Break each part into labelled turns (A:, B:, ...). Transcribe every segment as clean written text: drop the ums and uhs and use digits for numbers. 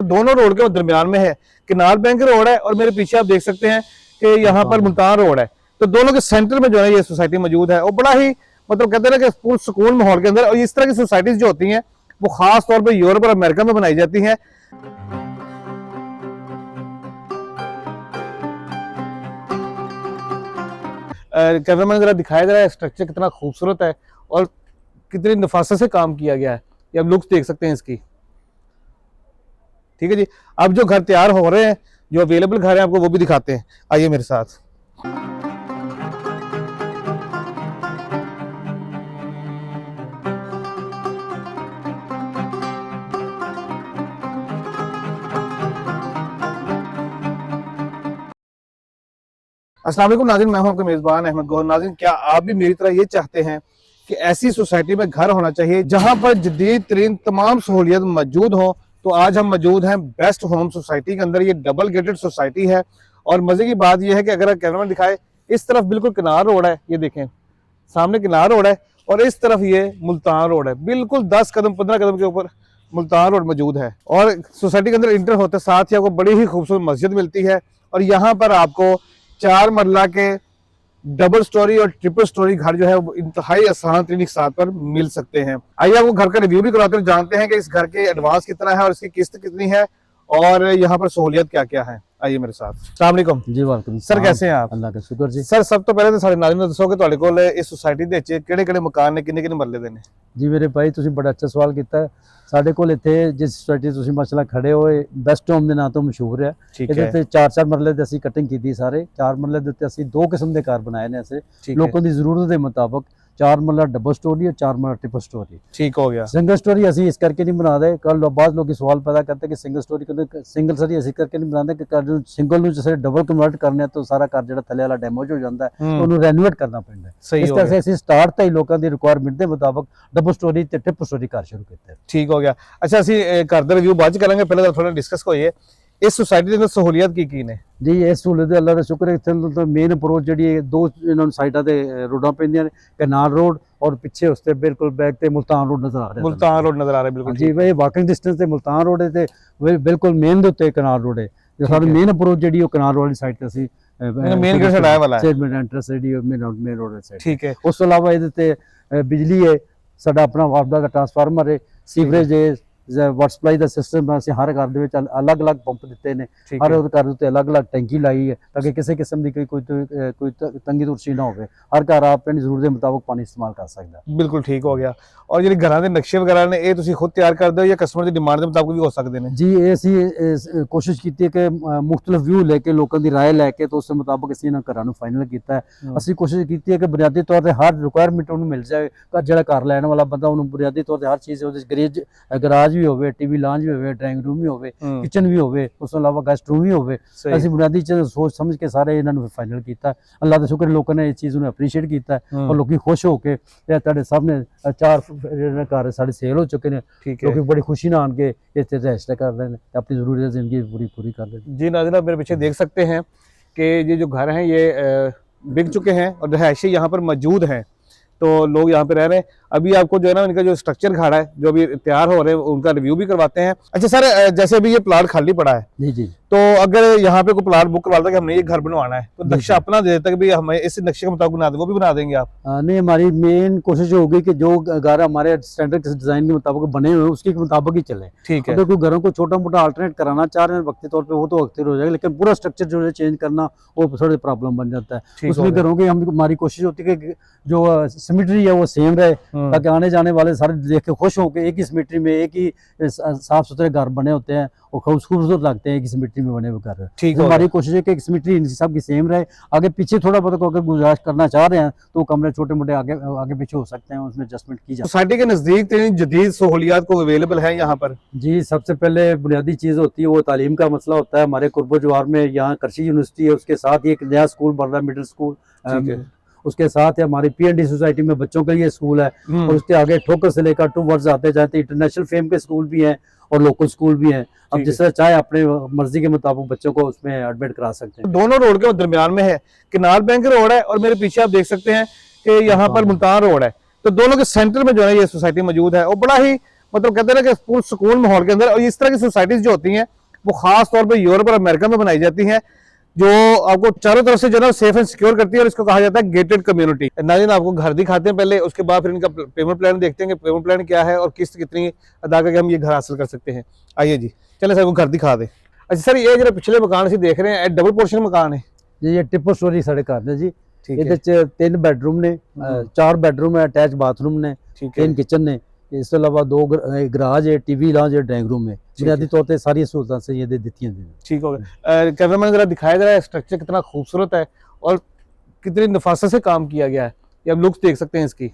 A: दोनों रोड के दरमियान में है। किनाल बैंक रोड है और मेरे पीछे आप देख सकते हैं कि यहाँ पर मुल्तान रोड है। तो दोनों के सेंटर में जो है ये सोसाइटी मौजूद है और बड़ा ही मतलब कहते हैं ना कि फुल सुकून माहौल के अंदर। और इस तरह की सोसाइटीज जो होती हैं वो खास तौर पर यूरोप और अमेरिका में बनाई जाती हैं। कैमरामैन जरा दिखाया जा रहा है स्ट्रक्चर कितना खूबसूरत है और कितनी नफासत से काम किया गया है। ये आप लुक्स देख सकते हैं इसकी। ठीक है जी, अब जो घर तैयार हो रहे हैं, जो अवेलेबल घर हैं, आपको वो भी दिखाते हैं। आइए मेरे साथ। अस्सलाम वालेकुम नाज़रीन, मैं हूं आपका मेजबान अहमद गौहर। नाज़रीन, क्या आप भी मेरी तरह ये चाहते हैं कि ऐसी सोसाइटी में घर होना चाहिए जहां पर जदीद तरीन तमाम सहूलियत मौजूद हो? तो आज हम मौजूद हैं बेस्ट होम सोसाइटी के अंदर। ये डबल गेटेड सोसाइटी है और मजे की बात यह है कि अगर कैमरा में दिखाए, इस तरफ बिल्कुल किनार रोड है, ये देखें सामने किनार रोड है और इस तरफ ये मुल्तान रोड है। बिल्कुल 10 कदम 15 कदम के ऊपर मुल्तान रोड मौजूद है। और सोसाइटी के अंदर इंटर होते साथ ही आपको बड़ी ही खूबसूरत मस्जिद मिलती है और यहाँ पर आपको 4 मरला के डबल स्टोरी और ट्रिपल स्टोरी घर जो है वो इंतहाई आसान तरीके के साथ पर मिल सकते हैं। आइए आपको घर का रिव्यू भी कराते हैं, जानते हैं कि इस घर के एडवांस कितना है और इसकी किस्त कितनी है और यहाँ पर सहूलियत क्या क्या है। आइए मेरे साथ। अस्सलाम वालेकुम
B: जी। वालेकुम
A: सर, कैसे हैं आप?
B: अल्लाह का शुक्र जी।
A: सर, सब तो पहले तो सारे नाज़रीन ਨੂੰ ਦੱਸੋ ਕਿ ਤੁਹਾਡੇ ਕੋਲ ਇਸ ਸੁਸਾਇਟੀ ਦੇ ਵਿੱਚ ਕਿਹੜੇ-ਕਿਹੜੇ ਮਕਾਨ ਨੇ, ਕਿੰਨੇ-ਕਿੰਨੇ ਮਰਲੇ ਦੇ ਨੇ?
B: जी मेरे भाई, ਤੁਸੀਂ ਬੜਾ ਅੱਛਾ ਸਵਾਲ ਕੀਤਾ ਹੈ। ਸਾਡੇ ਕੋਲ ਇੱਥੇ ਜਿਸ ਸੋਸਾਇਟੀ ਤੁਸੀਂ ਮਸਲਾ ਖੜੇ ਹੋਏ ਬੈਸਟ ਹੋਮ ਦੇ ਨਾਂ ਤੋਂ ਮਸ਼ਹੂਰ ਹੈ। ਇਹਦੇ ਤੇ 4-4 ਮਰਲੇ ਦੇ ਅਸੀਂ ਕਟਿੰਗ ਕੀਤੀ ਸਾਰੇ। 4 ਮਰਲੇ ਦੇ ਉੱਤੇ ਅਸੀਂ 2 ਕਿਸਮ ਦੇ ਘਰ ਬਣਾਏ ਨੇ ਅਸੀਂ ਲੋਕਾਂ ਦੀ ਜ਼ਰੂਰਤ ਦੇ ਮੁਤਾਬਕ। 4 मरला डबल स्टोरी और 4 मरला ट्रिपल स्टोरी।
A: ठीक हो गया।
B: सिंगल स्टोरी असी इस करके नहीं बना दे, कल बाद लोग सवाल पैदा करते हैं कि सिंगल स्टोरी सिंगल सरी असी करके नहीं बनाते कि सिंगल नूं जिसे डबल कन्वर्ट करने तो सारा घर जिहड़ा थल्ले वाला डैमेज हो जाता है, उन्होंने रेनोवेट करना पैंदा है। इस तरह से असी स्टार्ट तो ही लोगों की रिक्वायरमेंट के मुताबिक डबल स्टोरी ते ट्रिपल स्टोरी घर शुरू किया।
A: ठीक हो गया। अच्छा, असी घर दा रिव्यू बाद च करांगे, पहले थोड़ा डिस्कस होइए इस सोसाइटी ਦੇ ਅੰਦਰ सहूलियत ਕੀ ਨੇ
B: जी। इस सहूलियत अल्लाह का शुक्र है। इत्थे मेन अप्रोच जी 2 इन्होंने साइडा ते रोडां पैंदियां ने, कनाल रोड और पिछे उसते बिल्कुल बैक ते मुल्तान रोड नजर आ रहा है।
A: मुल्तान रोड नजर आ रहा है बिल्कुल
B: जी। वही वॉकिंग डिस्टेंस ते मुल्तान रोड है ते बिल्कुल मेन दे उत्ते कनाल रोड है। जो सारी मेन अप्रोच जी वो कनाल रोड वाली साइड ते ਅਸੀਂ
A: मेन गेट से आया वाला है
B: मेन एंट्रेंस जी मेन रोड साइड।
A: ठीक है।
B: उस तो अलावा ਇਹਦੇ ਤੇ बिजली है, ਸਾਡਾ ਆਪਣਾ ਵਾਪਦਾ ਦਾ ट्रांसफार्मर है, सीवरेज है, वाटर सप्लाई का सिस्टम ਅਸੀਂ हर घर ਦੇ ਵਿੱਚ अलग-अलग पंप ਦਿੱਤੇ ਨੇ। हर घर ਦੇ ਉੱਤੇ अलग-अलग टैंकी लाई है ताकि ਕਿਸੇ किस्म ਦੀ कोई तंगी तुरशी ना होवे। हर घर ਆਪਣੀ ਜ਼ਰੂਰਤ ਦੇ ਮੁਤਾਬਕ ਪਾਣੀ ਇਸਤੇਮਾਲ ਕਰ ਸਕਦਾ।
A: ਬਿਲਕੁਲ ਠੀਕ ਹੋ ਗਿਆ। और ਜਿਹੜੇ ਘਰਾਂ ਦੇ ਨਕਸ਼ੇ ਵਗੈਰਾ ਨੇ ਇਹ ਤੁਸੀਂ ਖੁਦ ਤਿਆਰ ਕਰਦੇ ਹੋ ਜਾਂ ਕਸਟਮਰ ਦੀ ਡਿਮਾਂਡ ਦੇ ਮੁਤਾਬਕ ਵੀ ਹੋ ਸਕਦੇ ਨੇ?
B: जी, ਇਹ ਅਸੀਂ ਕੋਸ਼ਿਸ਼ ਕੀਤੀ ਹੈ ਕਿ ਮੁxtਲਫ ਵਿਊ ਲੈ ਕੇ ਲੋਕਾਂ ਦੀ ਰਾਏ ਲੈ ਕੇ ਤੇ ਉਸ ਦੇ ਮੁਤਾਬਕ ਅਸੀਂ ਇਹਨਾਂ ਘਰਾਂ ਨੂੰ ਫਾਈਨਲ ਕੀਤਾ ਹੈ। ਅਸੀਂ ਕੋਸ਼ਿਸ਼ ਕੀਤੀ ਹੈ ਕਿ ਬੁਨਿਆਦੀ ਤੌਰ ਤੇ ਹਰ ਰਿਕੁਆਇਰਮੈਂਟ ਉਹਨੂੰ ਮਿਲ ਜਾਏ। ਜਿਹੜਾ ਘਰ ਲੈਣ ਵਾਲਾ ਬੰਦਾ ਉਹਨੂੰ ਬੁਨਿਆਦੀ ਤੌਰ ਤੇ ਹਰ ਚੀਜ਼ ਉਹਦੇ ਗਰਾਜ ਵੀ ਹੋਵੇ, ਟੀਵੀ ਲਾਂਜ ਵੀ ਹੋਵੇ, ਡਰਾਇੰਗ ਰੂਮ ਵੀ ਹੋਵੇ, ਕਿਚਨ ਵੀ ਹੋਵੇ, ਉਸ ਤੋਂ ਇਲਾਵਾ ਗੈਸਟ ਰੂਮ ਵੀ ਹੋਵੇ। ਅਸੀਂ ਬੁਨਿਆਦੀ ਚੀਜ਼ ਸੋਚ ਸਮਝ ਕੇ ਸਾਰੇ ਇਹਨਾਂ ਨੂੰ ਫਾਈਨਲ ਕੀਤਾ। ਅੱਲਾਹ ਦਾ ਸ਼ੁਕਰ ਲੋਕਾਂ ਨੇ ਇਸ ਚੀਜ਼ ਨੂੰ ਅਪਰੀਸ਼ੀਏਟ ਕੀਤਾ ਔਰ ਲੋਕੀ ਖੁਸ਼ ਹੋ ਕੇ ਇਹ ਤੁਹਾਡੇ ਸਾਹਮਣੇ 4 ਘਰ साढ़े सेल हो चुके हैं। क्योंकि बड़ी खुशी ना आके इस रिहायश कर रहे हैं, अपनी जरूरत जिंदगी पूरी कर रहे हैं।
A: जी नाज़रीन, मेरे पीछे देख सकते हैं कि ये जो घर हैं ये बिक चुके हैं और रिहायशी यहाँ पर मौजूद हैं, तो लोग यहाँ पे रह रहे हैं। अभी आपको जो है ना इनका जो स्ट्रक्चर घर है जो अभी तैयार हो रहे हैं उनका रिव्यू भी करवाते हैं। अच्छा सर, जैसे अभी ये प्लाट खाली पड़ा है
B: जी जी,
A: तो अगर यहाँ पे कोई प्लाट बुक करवाता है कि हमने ये घर बनवाना है तो नक्शा अपना दे देता है कि भाई हमें इस नक्शे के मुताबिक बना दे, वो भी बना देंगे आप?
B: नहीं, हमारी मेन कोशिश होगी कि जो घर हमारे स्टैंडर्ड डिजाइन के मुताबिक बने हुए उसके मुताबिक ही चले।
A: ठीक है।
B: अगर कोई घरों को छोटा मोटा अल्टरनेट कराना चाह रहे हैं वक्ती तौर पर वो तो वक्ती हो जाएगा, लेकिन पूरा स्ट्रक्चर जो है चेंज करना वो थोड़ी प्रॉब्लम बन जाता है। उसमें घरों की हमारी कोशिश होती है कि जो सिमेट्री है वो सेम रहे ताकि आने जाने वाले सारे देख के खुश हो के एक ही सिमेट्री में एक ही साफ सुथरे घर बने होते हैं और खूबसूरत लगते हैं एक ही सिमेट्री में बने हुए घर।
A: ठीक
B: है। हमारी कोशिश है कि सिमेट्री सब की सेम रहे। आगे पीछे थोड़ा बहुत अगर गुजारिश करना चाह रहे हैं तो कमरे छोटे मोटे आगे पीछे हो सकते हैं, उसमें एडजस्टमेंट की जाए।
A: सोसाइटी के नजदीक जदीद सहूलियात को अवेलेबल है यहाँ पर?
B: जी, सबसे पहले बुनियादी चीज़ होती है वो तालीम का मसला होता है। हमारे कुर्बो जवार में यहाँ कृषि यूनिवर्सिटी है, उसके साथ ही एक नया स्कूल बन रहा है, मिडिल स्कूल। उसके साथ हमारी PND सोसाइटी में बच्चों के लिए स्कूल है और उसके आगे ठोकर से लेकर 2 वर्ष आते जाते इंटरनेशनल फेम के स्कूल भी हैं और लोकल स्कूल भी हैं। अब जिस तरह चाहे अपने मर्जी के मुताबिक बच्चों को उसमें एडमिट करा सकते हैं।
A: दोनों रोड के दरमियान में है, किनाल बैंक रोड है और मेरे पीछे आप देख सकते हैं कि यहाँ पर मुल्तान रोड है। तो दोनों के सेंटर में जो है ये सोसाइटी मौजूद है और बड़ा ही मतलब कहते हैं ना कि फुल सुकून माहौल के अंदर। और इस तरह की सोसाइटीज जो होती हैं वो खास तौर पे यूरोप और अमेरिका में बनाई जाती हैं, जो आपको चारों तरफ से जो है सेफ एंड सिक्योर करती है, और इसको कहा जाता है गेटेड कम्युनिटी। नाज़रीन, आपको घर दिखाते हैं पहले, उसके बाद फिर इनका पेमेंट प्लान देखते हैं कि पेमेंट प्लान क्या है और किस्त कितनी अदा करके हम ये घर हासिल कर सकते हैं। आइए जी, चले सर को घर दिखा दें। अच्छा सर, ये जो पिछले मकान से देख रहे हैं डबल पोर्शन मकान है
B: जी, ये ट्रिपल स्टोरी साढ़े घर ने जी।
A: ठीक
B: ਇਹਦੇ ਚ 3 ਬੈਡਰੂਮ ਨੇ, 4 ਬੈਡਰੂਮ ਹੈ, ਅਟੈਚ ਬਾਥਰੂਮ ਨੇ,
A: ठीक है
B: 3 ਕਿਚਨ ਨੇ, ਇਸ ਤੋਂ ਇਲਾਵਾ 2 ਗਰਾਜ ਹੈ, ਟੀਵੀ ਲਾਂਜ ਹੈ, ਡਰਾइंग रूम है। बुनियादी तौर पे सारी सहूलतां से ये ਦਿੱਤੀਆਂ ਨੇ।
A: ठीक हो गया। कैमरामैन जरा दिखाया जरा स्ट्रक्चर कितना खूबसूरत है और कितनी नफासत से काम किया गया है, ये आप लुक्स देख सकते हैं इसकी।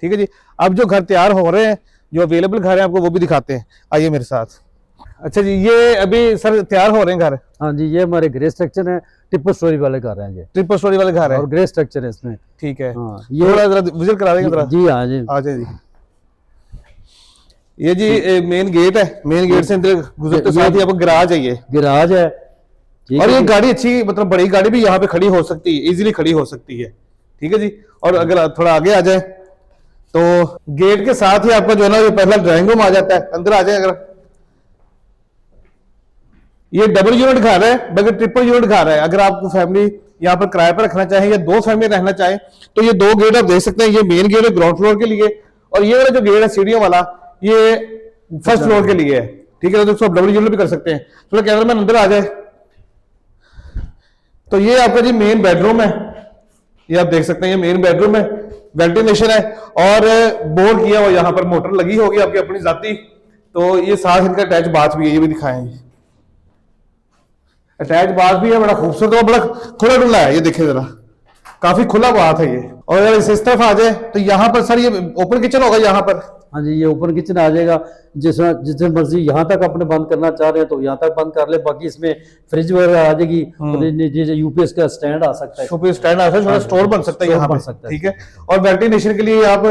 A: ठीक है जी, अब जो घर तैयार हो रहे हैं, जो अवेलेबल घर है, आपको वो भी दिखाते हैं। आइए मेरे साथ। अच्छा जी, ये अभी सर तैयार हो रहे हैं घर?
B: हाँ जी, ये हमारे ग्रे स्ट्रक्चर है, ट्रिपल स्टोरी वाले घर हैं ये,
A: ट्रिपल स्टोरी वाले घर है
B: और ग्रे स्ट्रक्चर है इसमें।
A: ठीक है,
B: हाँ,
A: ये थोड़ा जरा विजिट करा देंगे जरा।
B: जी हाँ जी,
A: आ जाए जी। ये जी मेन गेट है, मेन गेट से अंदर गुजरते साथ ही आपको गैराज है, ये
B: गैराज है। ठीक
A: और
B: है
A: ये
B: जी।
A: गाड़ी अच्छी, मतलब बड़ी गाड़ी भी यहाँ पे खड़ी हो सकती है, इजीली खड़ी हो सकती है। ठीक है जी, और अगर थोड़ा आगे आ जाए तो गेट के साथ ही आपका जो है ना ये पहला ड्राइंग रूम आ जाता है। अंदर आ जाए अगर, ये डबल यूनिट घर है, बल्कि ट्रिपल यूनिट घर है। अगर आपको फैमिली यहाँ पर किराए पर रखना चाहे या 2 फैमिली रहना चाहे तो ये 2 गेट आप देख सकते हैं। ये मेन गेट है ग्राउंड फ्लोर के लिए, और ये वाला जो गेट है सीढ़ियों वाला, ये फर्स्ट फ्लोर के लिए है। ठीक है, तो इसको आप डबल यूनिट भी कर सकते हैं। थोड़ा कैमरामैन अंदर आ जाए तो ये आपका जी मेन बेडरूम है, ये आप देख सकते हैं, ये मेन बेडरूम है, वेंटिलेशन है और बोर किया हुआ, यहाँ पर मोटर लगी होगी आपकी अपनी जाती। तो ये साथ इनका अटैच बाथ भी है, ये भी दिखाएंगे। अटैच बाथ भी है, बड़ा खूबसूरत और बड़ा खुला डुला है, ये देखिए जरा, काफी खुला बाथ है ये। और अगर इस तरफ आ जाए तो यहाँ पर सर ये ओपन किचन होगा यहाँ पर।
B: हाँ जी, ये ओपन किचन आ जाएगा, जितने मर्जी यहाँ तक अपने बंद करना चाह रहे हैं तो यहाँ तक बंद कर ले। बाकी इसमें फ्रिज वगैरह आ जाएगी, और यूपीएस का स्टैंड आ सकता है,
A: शोपीस स्टैंड आ सकता है, छोटा स्टोर बन सकता है यहाँ
B: बन
A: पर।
B: सकता है।
A: ठीक है, और वेंटिलेशन के लिए आप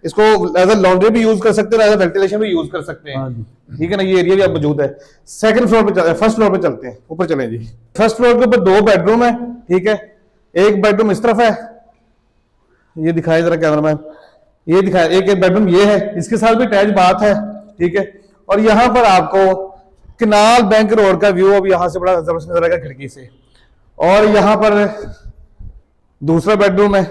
A: इसको एज अ लॉन्ड्री भी यूज कर सकते हैं, एज अ वेंटिलेशन भी यूज कर सकते हैं।
B: हाँ जी।
A: ठीक है ना, ये एरिया भी अब मौजूद है। सेकंड फ्लोर पे फर्स्ट फ्लोर पे चलते हैं, ऊपर चलें जी। फर्स्ट फ्लोर के ऊपर 2 बेडरूम है। ठीक है, एक बेडरूम इस तरफ है, ये दिखाए जरा कैमरामैन, ये दिखाए, एक बेडरूम ये है, इसके साथ भी अटैच बाथ है। ठीक है, और यहाँ पर आपको कनाल बैंक रोड का व्यू अब यहाँ से बड़ा जबरदस्त नजर आएगा खिड़की से। और यहाँ पर दूसरा बेडरूम है,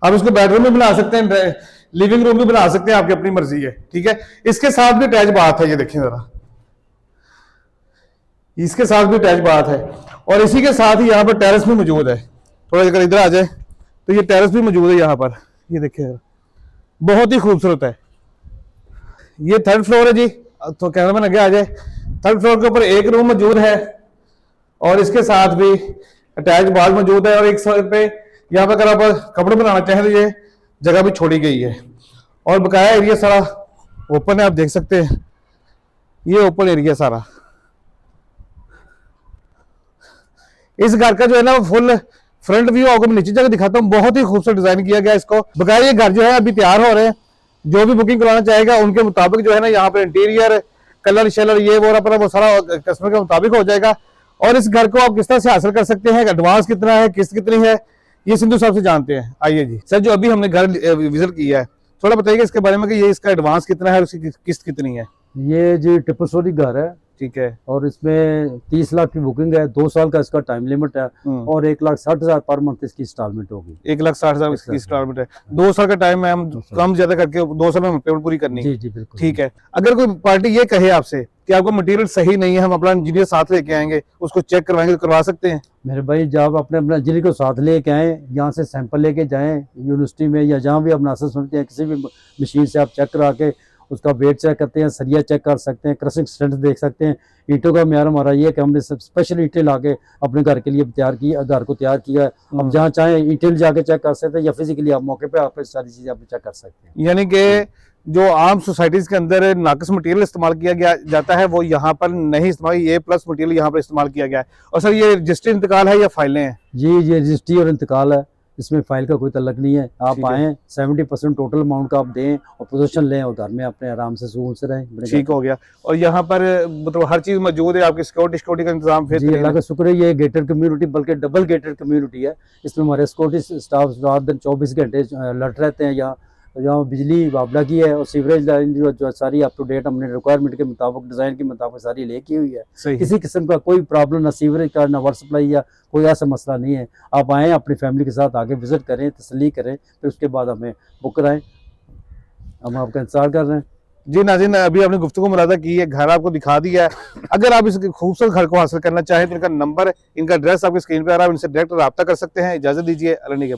A: आप इसको बेडरूम भी बना सकते हैं, लिविंग रूम भी बना सकते हैं, आपकी अपनी मर्जी है। ठीक है, इसके साथ भी अटैच बाथ है, ये देखिए जरा, इसके साथ भी अटैच बाथ है। और इसी के साथ ही यहाँ पर टेरेस भी मौजूद है। थोड़ा अगर इधर आ जाए तो ये टेरेस भी मौजूद है यहाँ पर, ये देखिए बहुत ही खूबसूरत है। ये थर्ड फ्लोर है जी, तो कैमरामैन आगे आ जाए। थर्ड फ्लोर के ऊपर एक रूम मौजूद है और इसके साथ भी अटैच बाथ मौजूद है। और एक साइड पे यहाँ पर अगर आप कपड़े बनाना चाहें तो ये जगह भी छोड़ी गई है। और बकाया एरिया सारा ओपन है, आप देख सकते हैं, ये ओपन एरिया सारा। इस घर का जो है ना फुल फ्रंट व्यू आपको मैं नीचे जाकर दिखाता हूँ, बहुत ही खूबसूरत डिजाइन किया गया इसको। बकाया ये घर जो है अभी तैयार हो रहे हैं, जो भी बुकिंग कराना चाहेगा उनके मुताबिक जो है ना यहाँ पर इंटीरियर कलर शेलर ये वो सारा कस्टमर के मुताबिक हो जाएगा। और इस घर को आप किस तरह से हासिल कर सकते हैं, एडवांस कितना है, किस्त कितनी है, ये सिंधु साहब से जानते हैं। आइए जी सर, जो अभी हमने घर विजिट किया है, थोड़ा बताइए इसके बारे में कि ये इसका एडवांस कितना है और उसकी किस्त कितनी है।
B: ये जी ट्रिपल स्टोरी घर है,
A: ठीक है,
B: और इसमें 30 लाख की बुकिंग है, 2 साल का इसका टाइम लिमिट है, और 1,60,000 पर मंथ इसकी इंस्टॉलमेंट होगी।
A: 1,60,000 इसकी इंस्टॉलमेंट है, 2 साल का टाइम है, हम कम ज्यादा करके 2 साल में पेमेंट पूरी करनी है।
B: जी जी बिल्कुल।
A: ठीक है, अगर कोई पार्टी ये कहे आपसे कि आपको मटेरियल सही नहीं है, हम अपना इंजीनियर साथ लेके आएंगे, उसको चेक करवाएंगे, तो करवा सकते हैं?
B: मेरे भाई, जब आप अपने इंजीनियर को साथ लेके आए, यहाँ से सैंपल लेके जाएं यूनिवर्सिटी में या जहाँ भी आप नासर सुनते हैं, किसी भी मशीन से आप चेक करा के उसका वेट चेक करते हैं, सरिया चेक कर सकते हैं, क्रशिंग स्ट्रेंथ देख सकते हैं। ईंटों का म्यार हमारा ये है कि हमने सब स्पेशल ईंटें लाके अपने घर के लिए तैयार किया, घर को तैयार किया है। अब जहाँ चाहें ईंटें जाके चेक कर सकते हैं, या फिजिकली आप मौके पे आप सारी चीजें आप चेक कर सकते हैं।
A: यानी कि जो आम सोसाइटीज के अंदर नाकस मटेरियल इस्तेमाल किया गया जाता है वो यहाँ पर नहीं इस्तेमाल, ये प्लस मटेरियल यहाँ पर इस्तेमाल किया गया है। और सर ये रजिस्ट्री इंतकाल है या फाइलें हैं?
B: जी, ये रजिस्ट्री और इंतकाल है, इसमें फाइल का कोई तल्लक नहीं है। आप आएँ, 70% टोटल अमाउंट का आप दें और पोजीशन लें और घर में अपने आराम से सुकून से रहें।
A: ठीक हो गया। और यहाँ पर मतलब हर चीज मौजूद है, आपकी सिक्योरिटी का इंतजाम फिर?
B: जी, अल्लाह का शुक्र है, ये गेटेड कम्युनिटी बल्कि डबल गेटेड कम्युनिटी है। इसमें हमारे सिक्योरिटी स्टाफ रात दिन 24 घंटे अलर्ट रहते हैं, या जहाँ बिजली बाबला की है और सीवरेज लाइन जो सारी अप टू डेट हमने रिक्वायरमेंट के मुताबिक डिज़ाइन के मुताबिक सारी लेके हुई है।
A: सही।
B: किसी किस्म का कोई प्रॉब्लम ना सीवरेज का ना वाटर सप्लाई या कोई ऐसा मसला नहीं है। आप आएँ अपनी फैमिली के साथ आके विजिट करें, तसल्ली करें, फिर उसके बाद हमें बुक कराएं। हम आपका इंतजार कर रहे हैं।
A: जी नाज़रीन, अभी आपने गुफ्तगू मुरादा की है, घर आपको दिखा दिया है। अगर आप इस खूबसूरत घर को हासिल करना चाहें तो इनका नंबर, इनका एड्रेस आपकी स्क्रीन पे आ रहा है, इनसे डायरेक्ट रब्ता कर सकते हैं। इजाजत दीजिए, अल्लाह के बाद।